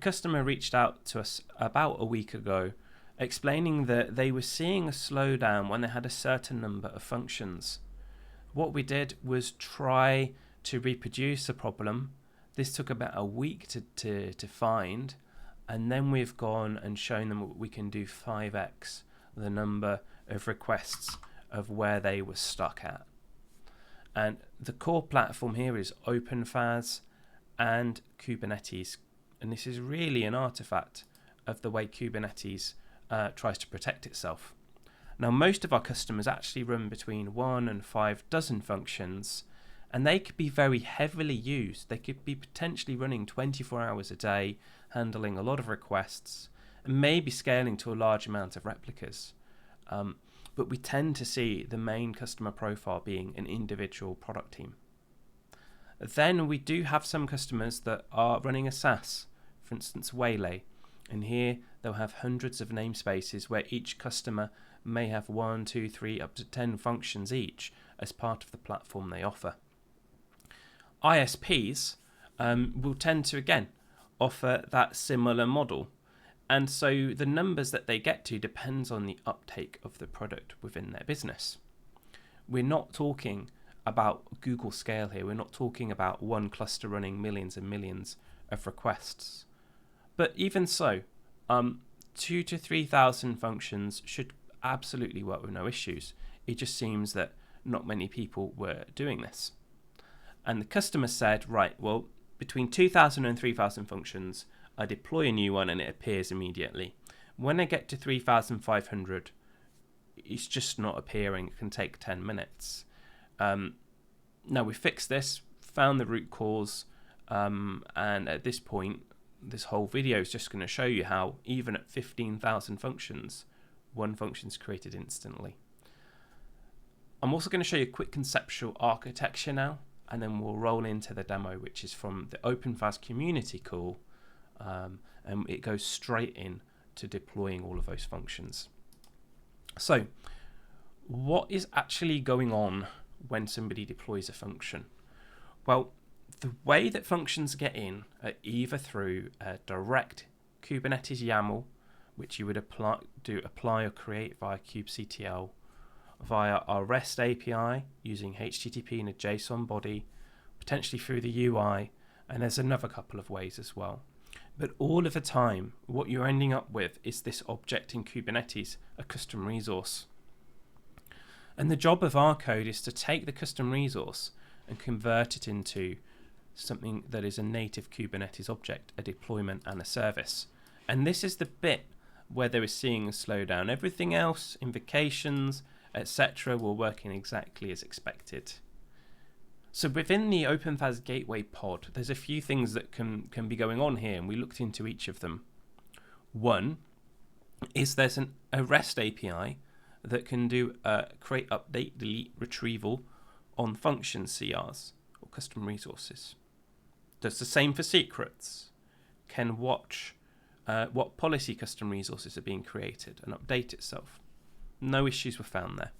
customer reached out to us about a week ago, explaining that they were seeing a slowdown when they had a certain number of functions. What we did was try to reproduce the problem. This took about a week to find, and then we've gone and shown them we can do 5x the number of requests of where they were stuck at. And the core platform here is OpenFaaS and Kubernetes, and this is really an artifact of the way Kubernetes tries to protect itself. Now, most of our customers actually run between 1 and 5 dozen functions, and they could be very heavily used. They could be potentially running 24 hours a day, handling a lot of requests, and maybe scaling to a large amount of replicas. But we tend to see the main customer profile being an individual product team. Then we do have some customers that are running a SaaS, for instance Waylay, and here they'll have hundreds of namespaces where each customer may have 1, 2, 3, up to 10 functions each as part of the platform they offer. ISPs will tend to, again, offer that similar model. And so the numbers that they get to depends on the uptake of the product within their business. We're not talking about Google scale here. We're not talking about one cluster running millions and millions of requests. But even so, 2,000 to 3,000 functions should absolutely work with no issues. It just seems that not many people were doing this. And the customer said, right, well, between 2,000 and 3,000 functions, I deploy a new one and it appears immediately. When I get to 3,500, it's just not appearing. It can take 10 minutes. Now we fixed this, found the root cause, and at this point, this whole video is just going to show you how even at 15,000 functions, one function is created instantly. I'm also going to show you a quick conceptual architecture now, and then we'll roll into the demo, which is from the OpenFaaS community call, and it goes straight in to deploying all of those functions. So, what is actually going on when somebody deploys a function? Well, the way that functions get in are either through a direct Kubernetes YAML, which you would apply or create via kubectl, via our REST API using HTTP in a JSON body, potentially through the UI, and there's another couple of ways as well. But all of the time, what you're ending up with is this object in Kubernetes, a custom resource. And the job of our code is to take the custom resource and convert it into something that is a native Kubernetes object, a deployment and a service. And this is the bit where they were seeing a slowdown. Everything else, invocations, etc., were working exactly as expected. So within the OpenFaaS Gateway pod, there's a few things that can be going on here, and we looked into each of them. One is there's a REST API that can do create, update, delete, retrieval on function CRs or custom resources. Does the same for secrets. Can watch what policy custom resources are being created and update itself. No issues were found there.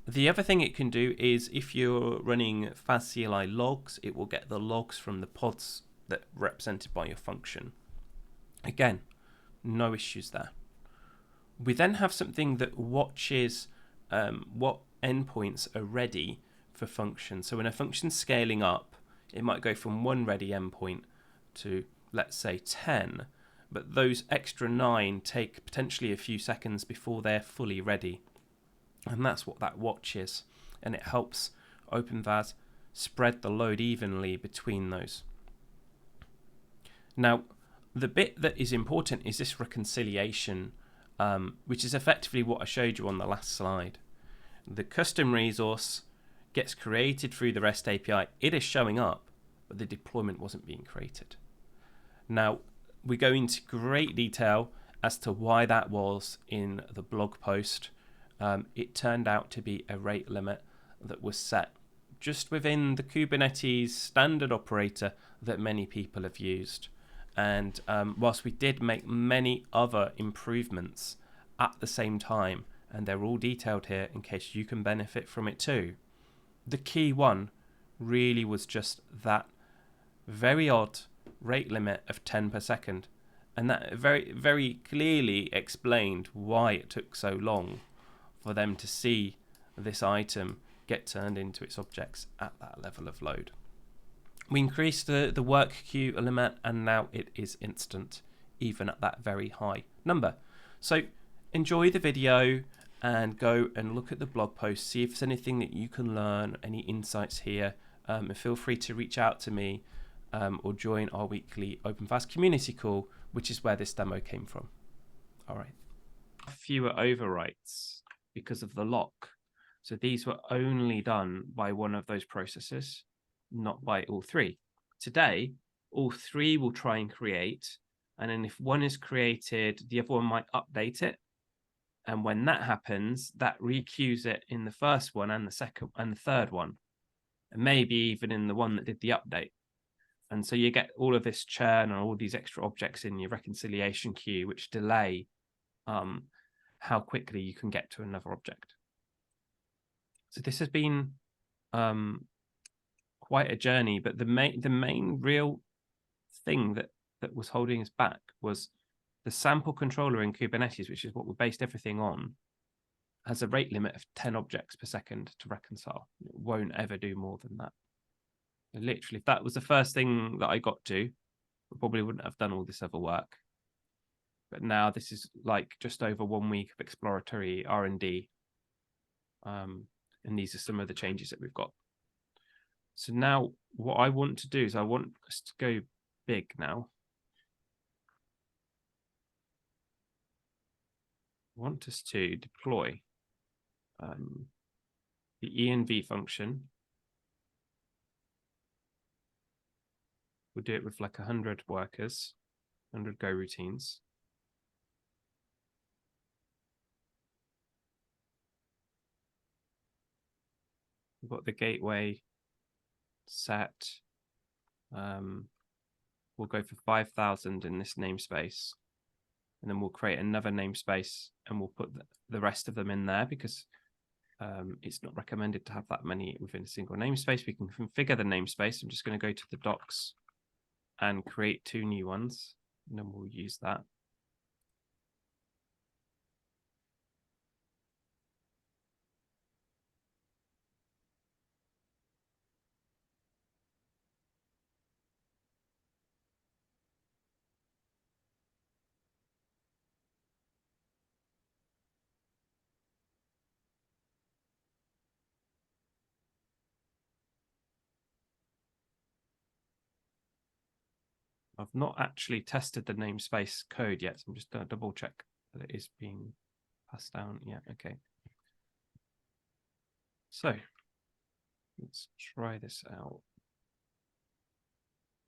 The other thing it can do is if you're running FaaS CLI logs, it will get the logs from the pods that are represented by your function. Again, no issues there. We then have something that watches what endpoints are ready for functions. So when a function's scaling up, it might go from one ready endpoint to, let's say, 10, but those extra 9 take potentially a few seconds before they're fully ready. And that's what that watch is. And it helps OpenFaaS spread the load evenly between those. Now, the bit that is important is this reconciliation, which is effectively what I showed you on the last slide. The custom resource gets created through the REST API. It is showing up, but the deployment wasn't being created. Now, we go into great detail as to why that was in the blog post. It turned out to be a rate limit that was set just within the Kubernetes standard operator that many people have used. And whilst we did make many other improvements at the same time, and they're all detailed here in case you can benefit from it too, the key one really was just that very odd rate limit of 10 per second And that very, very clearly explained why it took so long for them to see this item get turned into its objects at that level of load. We increased the work queue limit, and now it is instant, even at that very high number. So enjoy the video and go and look at the blog post, see if there's anything that you can learn, any insights here. And feel free to reach out to me or join our weekly OpenFaaS community call, which is where this demo came from. All right. Fewer overwrites because of the lock. So these were only done by one of those processes, not by all three. Today, all three will try and create. And then if one is created, the other one might update it. And when that happens, that requeues it in the first one and the second and the third one, and maybe even in the one that did the update. And so you get all of this churn and all these extra objects in your reconciliation queue, which delay how quickly you can get to another object. So this has been quite a journey, but the main real thing that was holding us back was the sample controller in Kubernetes, which is what we based everything on, has a rate limit of 10 objects per second to reconcile. It won't ever do more than that. Literally, if that was the first thing that I got to, we probably wouldn't have done all this other work. But now this is like just over 1 week of exploratory R&D. And these are some of the changes that we've got. So now what I want to do is I want us to go big now. I want us to deploy the env function. We'll do it with like 100 workers, 100 Go routines. We've got the gateway set. We'll go for 5,000 in this namespace. And then we'll create another namespace and we'll put the rest of them in there because it's not recommended to have that many within a single namespace. We can configure the namespace. I'm just going to go to the docs and create 2 new ones, and then we'll use that. I've not actually tested the namespace code yet, so I'm just going to double check that it is being passed down. Yeah, okay. So let's try this out.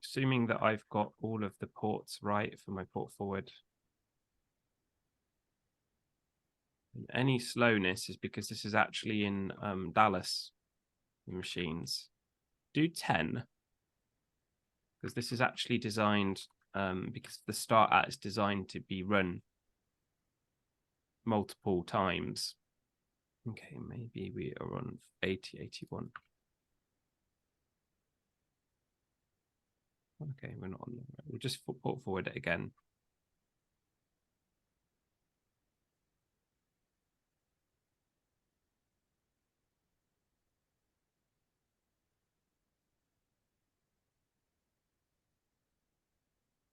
Assuming that I've got all of the ports right for my port forward. And any slowness is because this is actually in Dallas machines. Do 10. Because this is actually designed, because the start at is designed to be run multiple times. Okay, maybe we are on 80, 81. Okay, we're not on there. We'll just port forward it again.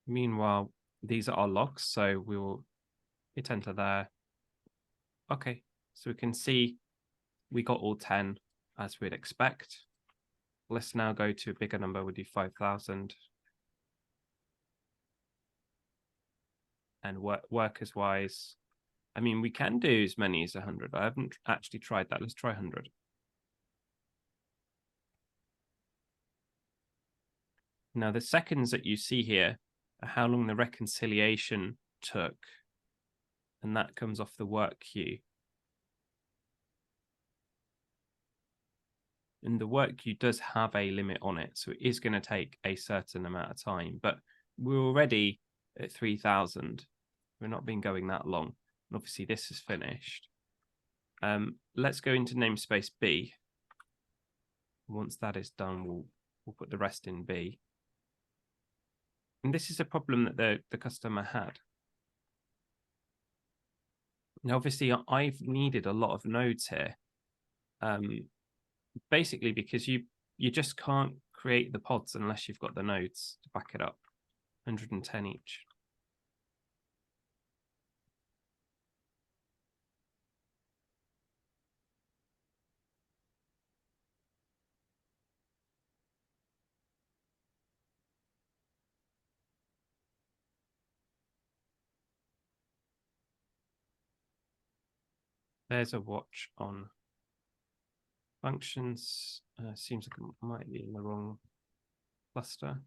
Meanwhile, these are our logs, so we will hit enter there. Okay, so we can see we got all 10 as we'd expect. Let's now go to a bigger number. We'll do 5,000. And workers wise, I mean, we can do as many as 100. I haven't actually tried that. Let's try 100. Now, the seconds that you see here are how long the reconciliation took. And that comes off the work queue. And the work queue does have a limit on it. So it is going to take a certain amount of time. But we're already at 3,000. We're not been going that long. And obviously, this is finished. Let's go into namespace B. Once that is done, we'll put the rest in B. And this is a problem that the customer had. Now, obviously, I've needed a lot of nodes here, basically because you just can't create the pods unless you've got the nodes to back it up. 110 each. There's a watch on functions. Seems like it might be in the wrong cluster.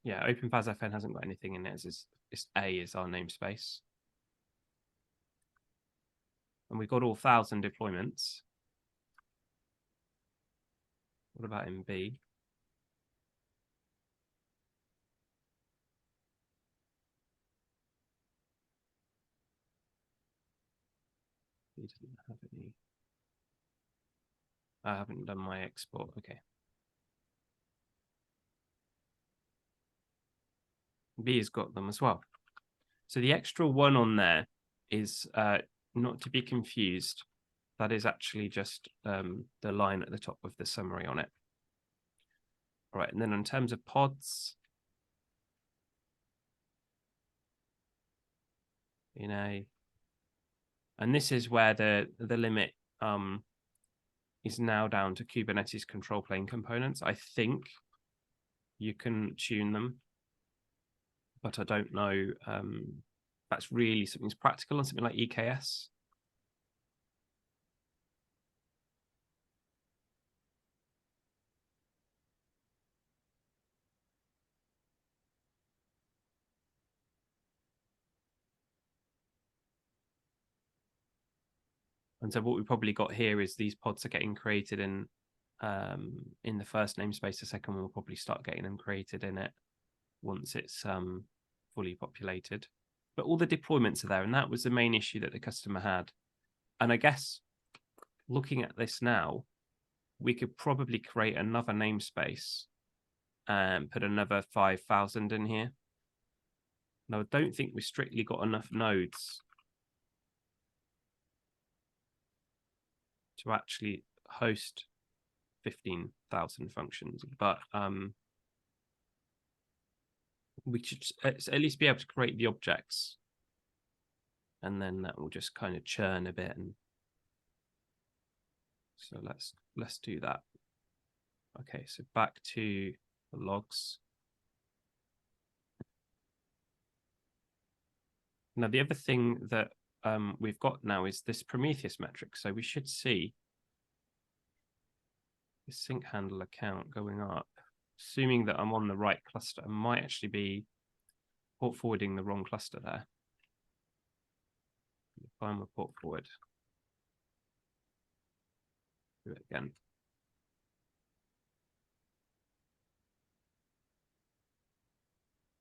Yeah, OpenFaaS FN hasn't got anything in it. It's A is our namespace. And we've got all 1,000 deployments. What about in B? He doesn't have any. I haven't done my export. Okay. B has got them as well. So the extra one on there is not to be confused. That is actually just the line at the top of the summary on it. All right, and then in terms of pods, in A, and this is where the limit is now down to Kubernetes control plane components. I think you can tune them, but I don't know. That's really something's practical on something like EKS. And so what we probably got here is these pods are getting created in the first namespace. The second one will probably start getting them created in it once it's fully populated. But all the deployments are there, and that was the main issue that the customer had. And I guess looking at this now, we could probably create another namespace and put another 5,000 in here. Now, I don't think we strictly got enough nodes to actually host 15,000 functions, but we should at least be able to create the objects, and then that will just kind of churn a bit. And so let's do that. Okay, so back to the logs. Now the other thing that we've got now is this Prometheus metric. So we should see the sync handler count going up. Assuming that I'm on the right cluster, I might actually be port forwarding the wrong cluster there. If I'm a port forward, do it again.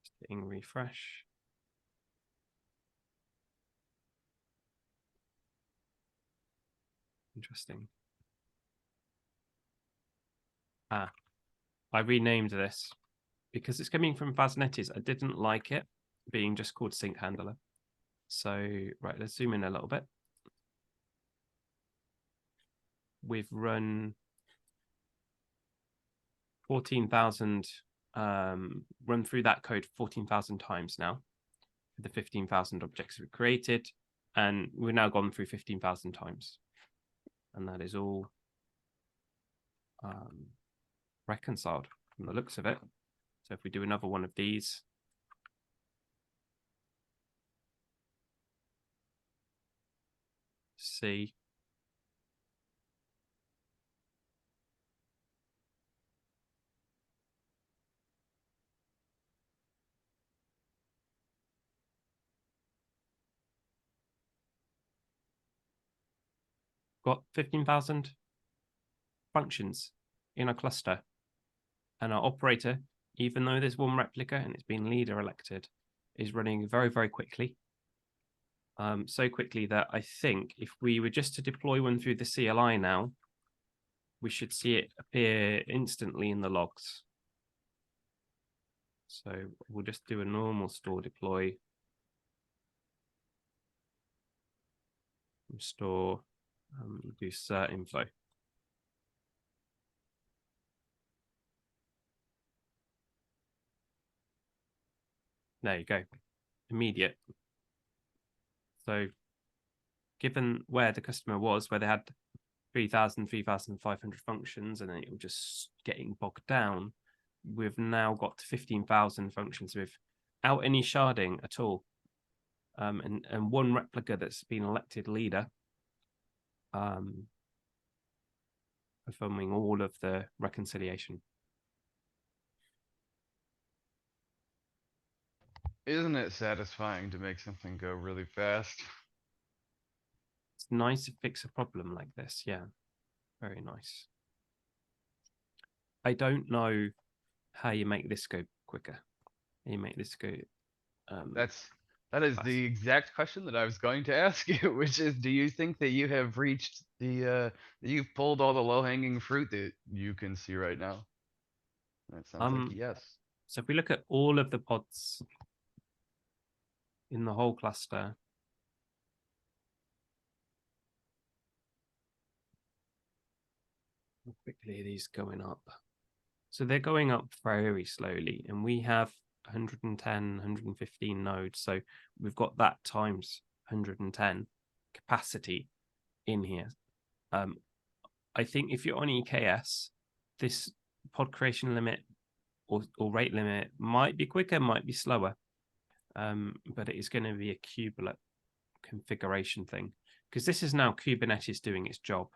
Just hitting refresh. Interesting. I renamed this because it's coming from FaaSnetis. I didn't like it being just called sync handler. So, right, let's zoom in a little bit. We've run 14,000, run through that code 14,000 times now. The 15,000 objects we've created, and we've now gone through 15,000 times. And that is all reconciled from the looks of it. So if we do another one of these, see. Got 15,000 functions in a cluster. And our operator, even though there's one replica and it's been leader elected, is running very, very quickly. So quickly that I think if we were just to deploy one through the CLI now, we should see it appear instantly in the logs. So we'll just do a normal store deploy. Store, do cert info. There you go. Immediate. So given where the customer was, where they had 3,500 functions, and then it was just getting bogged down, we've now got 15,000 functions without any sharding at all. And one replica that's been elected leader, performing all of the reconciliation. Isn't it satisfying to make something go really fast? It's nice to fix a problem like this. Yeah, very nice. I don't know how you make this go quicker. How you make this go. That is the exact question that I was going to ask you, which is, do you think that you have reached that you've pulled all the low-hanging fruit that you can see right now? That sounds like yes. So if we look at all of the pods in the whole cluster, how quickly are these going up? So they're going up very slowly, and we have 110, 115 nodes. So we've got that times 110 capacity in here. I think if you're on EKS, this pod creation limit or rate limit might be quicker, might be slower, but it is going to be a kubelet configuration thing, because this is now Kubernetes doing its job.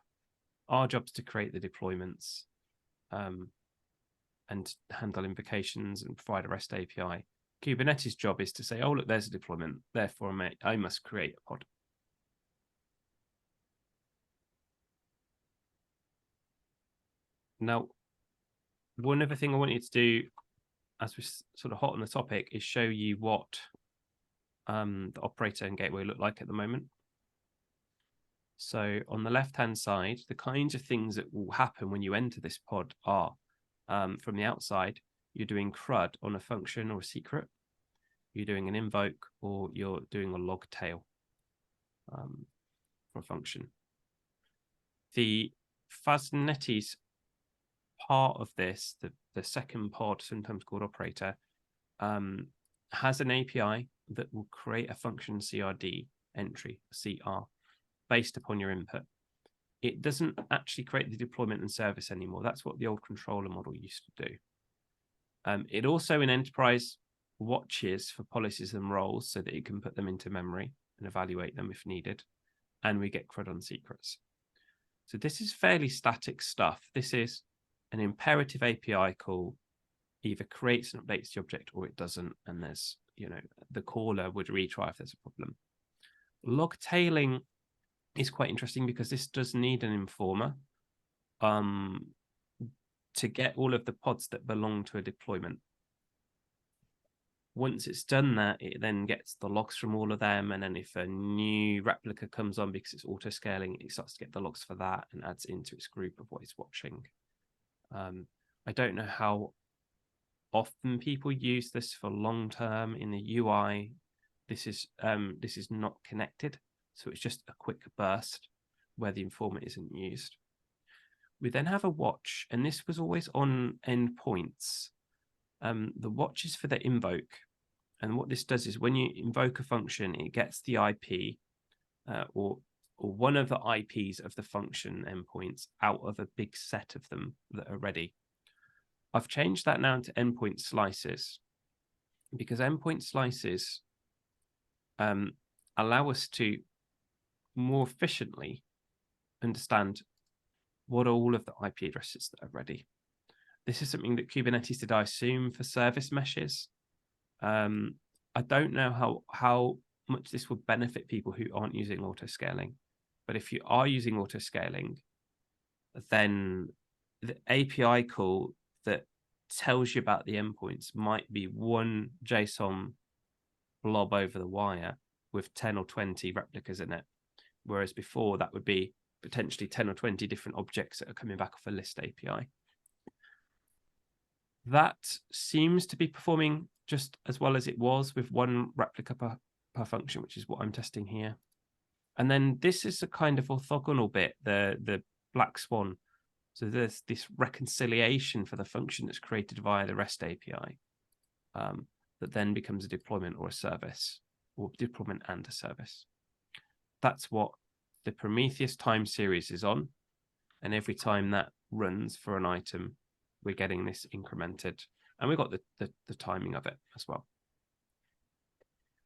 Our job is to create the deployments and handle invocations and provide a REST API. Kubernetes' job is to say, oh, look, there's a deployment. Therefore, I must create a pod. Now, one other thing I want you to do, as we're sort of hot on the topic, is show you what the operator and gateway look like at the moment. So on the left-hand side, the kinds of things that will happen when you enter this pod are, from the outside, you're doing CRUD on a function or a secret, you're doing an invoke, or you're doing a log tail for a function. The Fuznetes part of this, the second pod, sometimes called operator, has an API that will create a function CRD entry, CR, based upon your input. It doesn't actually create the deployment and service anymore. That's what the old controller model used to do. It also in enterprise watches for policies and roles so that it can put them into memory and evaluate them if needed. And we get CRUD on secrets. So this is fairly static stuff. This is an imperative API call, either creates and updates the object or it doesn't. And there's, the caller would retry if there's a problem. Log tailing is quite interesting because this does need an informer to get all of the pods that belong to a deployment. Once it's done that, it then gets the logs from all of them. And then if a new replica comes on because it's auto-scaling, it starts to get the logs for that and adds into its group of what it's watching. I don't know how often people use this for long-term in the UI. This is not connected. So it's just a quick burst where the informer isn't used. We then have a watch, and this was always on endpoints. The watch is for the invoke. And what this does is when you invoke a function, it gets the IP or one of the IPs of the function endpoints out of a big set of them that are ready. I've changed that now to endpoint slices because endpoint slices allow us to more efficiently understand what are all of the IP addresses that are ready. This is something that Kubernetes did, I assume, for service meshes. I don't know how much this would benefit people who aren't using auto-scaling. But if you are using auto-scaling, then the API call that tells you about the endpoints might be one JSON blob over the wire with 10 or 20 replicas in it. Whereas before, that would be potentially 10 or 20 different objects that are coming back off a list API. That seems to be performing just as well as it was with one replica per function, which is what I'm testing here. And then this is a kind of orthogonal bit, the black swan. So there's this reconciliation for the function that's created via the REST API that then becomes a deployment or a service, or deployment and a service. That's what the Prometheus time series is on. And every time that runs for an item, we're getting this incremented. And we've got the timing of it as well.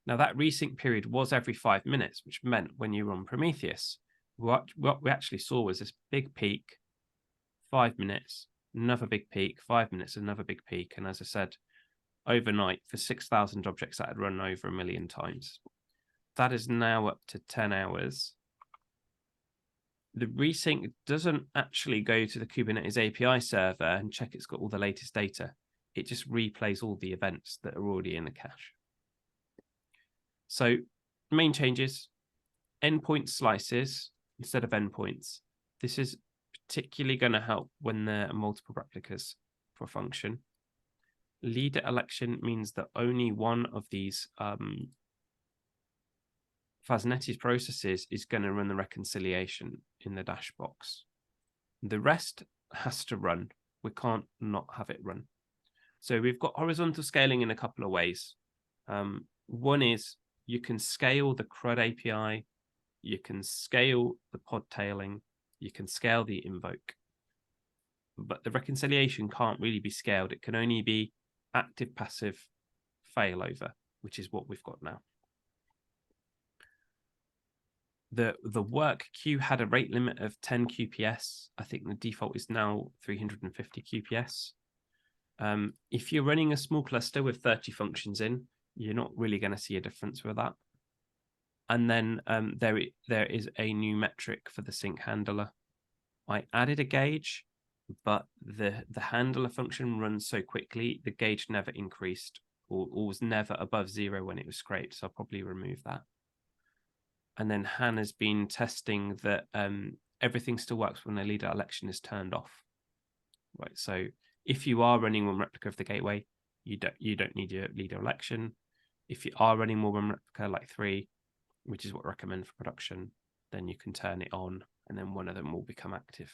Now, that resync period was every 5 minutes, which meant when you were on Prometheus, what we actually saw was this big peak, 5 minutes, another big peak, 5 minutes, another big peak. And as I said, overnight for 6,000 objects that had run over 1 million times. That is now up to 10 hours. The resync doesn't actually go to the Kubernetes API server and check it's got all the latest data. It just replays all the events that are already in the cache. So main changes, endpoint slices instead of endpoints. This is particularly going to help when there are multiple replicas for a function. Leader election means that only one of these FaaSnetis processes is going to run the reconciliation in the dash box. The rest has to run. We can't not have it run. So we've got horizontal scaling in a couple of ways. One is you can scale the CRUD API, you can scale the pod tailing, you can scale the invoke. But the reconciliation can't really be scaled. It can only be active passive failover, which is what we've got now. The work queue had a rate limit of 10 QPS. I think the default is now 350 QPS. If you're running a small cluster with 30 functions in, you're not really going to see a difference with that. And then there is a new metric for the sync handler. I added a gauge, but the handler function runs so quickly, the gauge never increased or was never above 0 when it was scraped. So I'll probably remove that. And then Hannah's been testing that everything still works when the leader election is turned off. Right. So if you are running one replica of the gateway, you don't need your leader election. If you are running more than one replica, like 3, which is what I recommend for production, then you can turn it on, and then one of them will become active.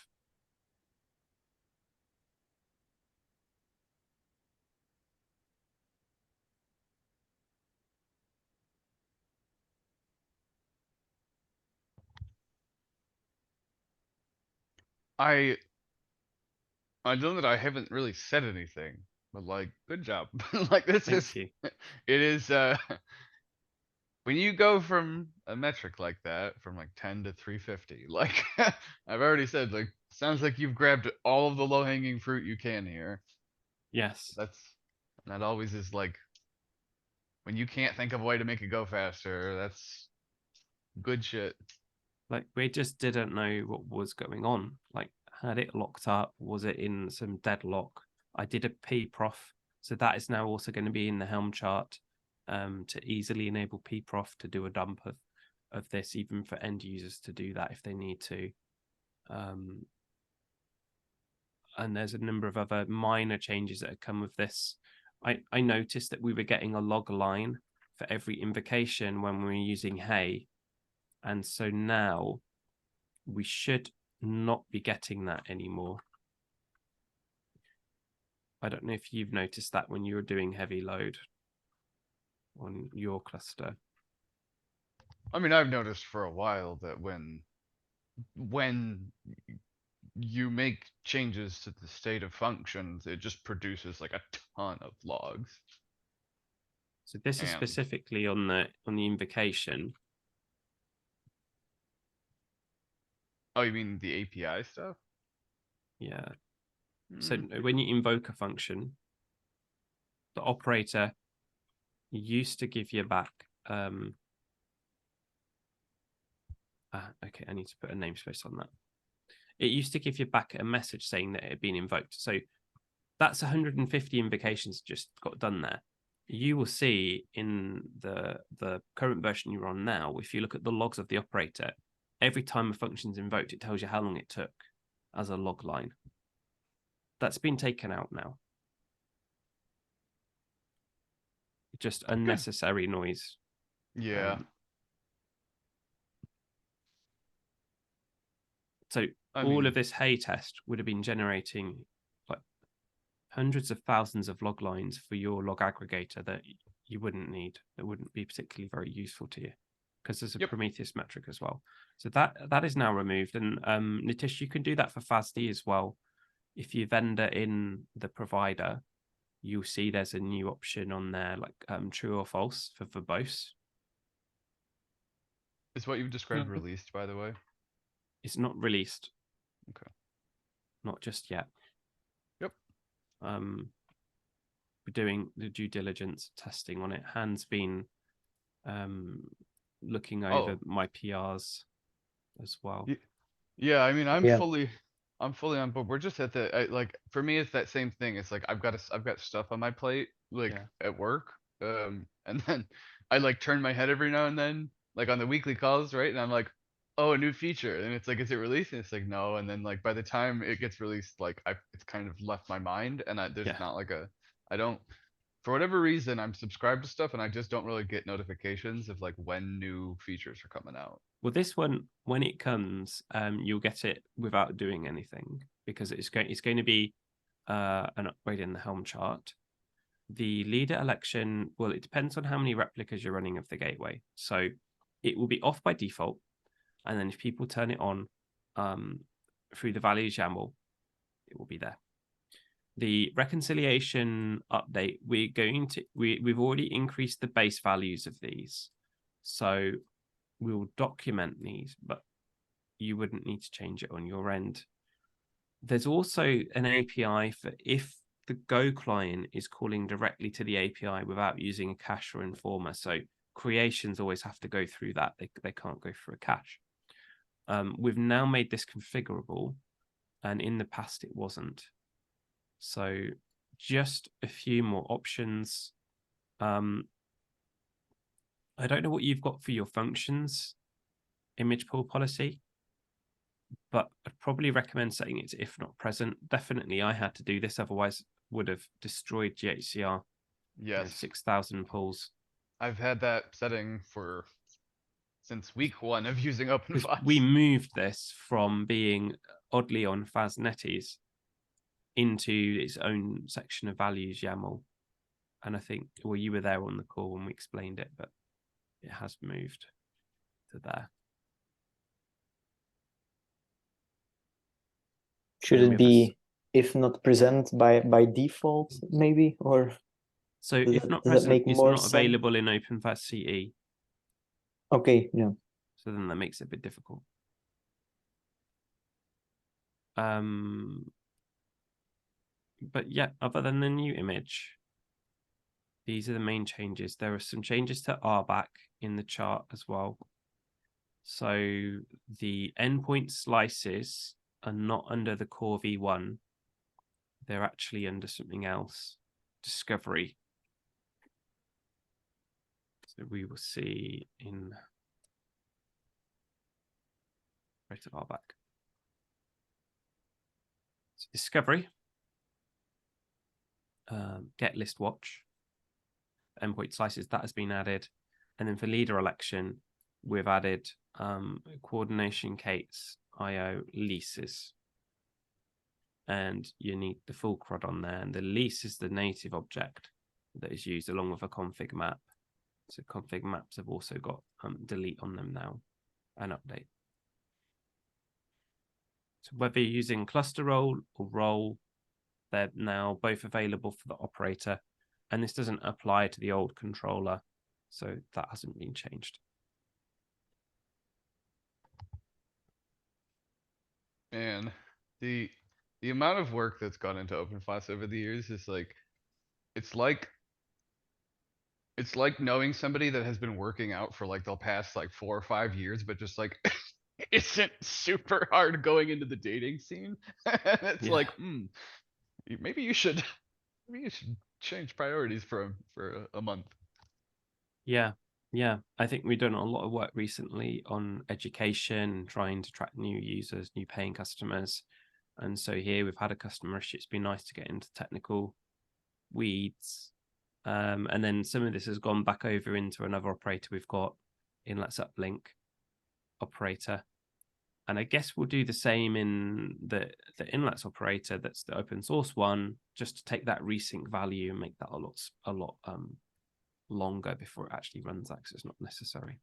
I know that I haven't really said anything, but like, good job. Like this Thank is, you. it is when you go from a metric like that, from like 10 to 350, like I've already said, like sounds like you've grabbed all of the low-hanging fruit you can here. Yes. That always is like when you can't think of a way to make it go faster, that's good shit. Like we just didn't know what was going on. Like, had it locked up? Was it in some deadlock? I did a pprof, so that is now also going to be in the Helm chart to easily enable pprof to do a dump of this, even for end users to do that if they need to. And there's a number of other minor changes that have come with this. I noticed that we were getting a log line for every invocation when we were using Hey. And so now we should not be getting that anymore. I don't know if you've noticed that when you were doing heavy load on your cluster. I mean, I've noticed for a while that when you make changes to the state of functions, it just produces like a ton of logs. So this is And specifically on the invocation. oh, you mean the API stuff? Yeah. So Mm. when you invoke a function, the operator used to give you back. Okay, I need to put a namespace on that. It used to give you back a message saying that it had been invoked. So that's 150 invocations just got done there. You will see in the current version you're on now, if you look at the logs of the operator, every time a function is invoked, it tells you how long it took as a log line. That's been taken out now. just unnecessary noise. Yeah. So I all mean, of this hay test would have been generating like hundreds of thousands of log lines for your log aggregator that you wouldn't need, that wouldn't be particularly very useful to you, because there's a yep. Prometheus metric as well. So that is now removed. And Nitish, you can do that for FASD as well. If you vendor in the provider, you'll see there's a new option on there, like true or false for verbose. Is what you've described released, by the way? It's not released. Okay. Not just yet. Yep. We're doing the due diligence testing on it. Han's been looking over my PRs as well. Yeah, I mean, Yeah. I'm fully on board. We're just at like for me, it's that same thing. It's like I've got stuff on my plate, like Yeah. at work, and then I like turn my head every now and then, like on the weekly calls, right? And I'm like, oh, a new feature, and it's like, is it released? And it's like, no. And then like by the time it gets released, like it's kind of left my mind, and there's Yeah. not like I don't, for whatever reason, I'm subscribed to stuff, and I just don't really get notifications of like when new features are coming out. Well, this one, when it comes, you'll get it without doing anything, because it's going to be an upgrade in the Helm chart. The leader election, well, it depends on how many replicas you're running of the gateway. So it will be off by default, and then if people turn it on through the values YAML, it will be there. The reconciliation update, we've already increased the base values of these, so we'll document these, but you wouldn't need to change it on your end. There's also an API for if the Go client is calling directly to the API without using a cache or informer. So creations always have to go through that. They can't go through a cache. We've now made this configurable, and in the past it wasn't. So just a few more options. I don't know what you've got for your functions image pool policy, but I'd probably recommend setting it to if not present. Definitely I had to do this, otherwise would have destroyed GHCR. Yes. 6,000 pulls. I've had that setting since week 1 of using OpenFaaS. We moved this from being oddly on FASNetties into its own section of values YAML. And I think, well, you were there on the call when we explained it, but it has moved to there. Should it be if not present by default, maybe? Or so if not does present, make it's more not sense? available in OpenFaaS CE. Okay, yeah. So then that makes it a bit difficult. But yeah, other than the new image, these are the main changes. There are some changes to RBAC in the chart as well. So the endpoint slices are not under the core V1. They're actually under something else, discovery. So we will see in right of RBAC. So discovery, get list watch, endpoint slices, that has been added. And then for leader election, we've added coordination Kate's IO leases. And you need the full CRUD on there. And the lease is the native object that is used along with a config map. So config maps have also got delete on them now and update. So whether you're using cluster role or role, they're now both available for the operator. And this doesn't apply to the old controller. So that hasn't been changed. Man, the amount of work that's gone into OpenFaaS over the years is like, it's like knowing somebody that has been working out for like the past like 4 or 5 years, but just like isn't super hard going into the dating scene. It's like, maybe you should change priorities for a month. Yeah. I think we've done a lot of work recently on education, trying to attract new users, new paying customers. And so here we've had a customer issue. It's been nice to get into technical weeds And then some of this has gone back over into another operator we've got, inlets uplink operator. And I guess we'll do the same in the inlets operator, that's the open source one, just to take that resync value and make that a lot longer before it actually runs that, because it's not necessary.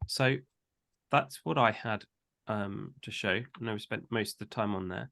So that's what I had to show. I know we spent most of the time on there.